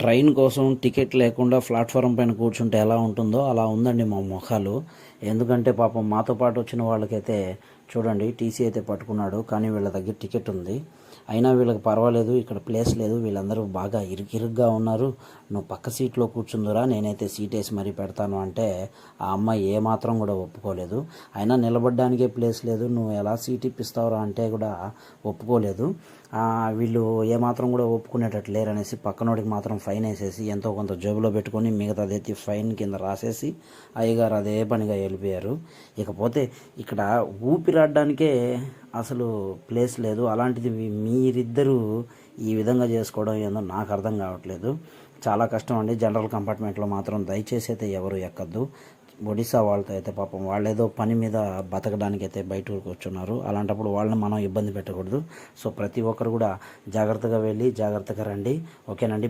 Train కోసం ticket లేకుండా platform పైన కూర్చుంటే ఎలా ఉంటుందో అలా ఉందండి మా మొఖాలు. ఎందుకంటే పాపం మాతో పాటు వచ్చిన వాళ్ళకైతే చూడండి టీసీ అయితే పట్టుకున్నాడు, కానీ వీళ్ళ దగ్గర టికెట్ ఉంది. అయినా వీళ్ళకి పర్వాలేదు, ఇక్కడ ప్లేస్ లేదు, వీళ్ళందరూ బాగా ఇరుగ్గా ఉన్నారు, నువ్వు పక్క సీట్లో కూర్చుందురా, నేనైతే సీట్ వేసి మరీ పెడతాను అంటే ఆ అమ్మాయి ఏమాత్రం కూడా ఒప్పుకోలేదు. అయినా నిలబడడానికే ప్లేస్ లేదు, నువ్వు ఎలా సీట్ ఇప్పిస్తావురా అంటే కూడా ఒప్పుకోలేదు. వీళ్ళు ఏమాత్రం కూడా ఒప్పుకునేటట్టు లేరనేసి పక్కనోడికి మాత్రం ఫైన్ వేసేసి ఎంతో కొంత జేబులో పెట్టుకొని మిగతాదైతే ఫైన్ కింద రాసేసి అయ్యగారు అదే పనిగా వెళ్ళిపోయారు. ఇకపోతే ఇక్కడ ఊపిరాడడానికే అసలు ప్లేస్ లేదు, అలాంటిది మీరిద్దరూ ఈ విధంగా చేసుకోవడం ఏందో నాకు అర్థం కావట్లేదు. చాలా కష్టం అండి. జనరల్ కంపార్ట్మెంట్లో మాత్రం దయచేసి అయితే ఎవరు ఎక్కద్దు. ఒడిశా వాళ్ళతో అయితే పాపం వాళ్ళేదో పని మీద బతకడానికి అయితే బయట కూర్చున్నారు. అలాంటప్పుడు వాళ్ళని మనం ఇబ్బంది పెట్టకూడదు. సో ప్రతి ఒక్కరు కూడా జాగ్రత్తగా వెళ్ళి జాగ్రత్తగా రండి. ఓకేనండి.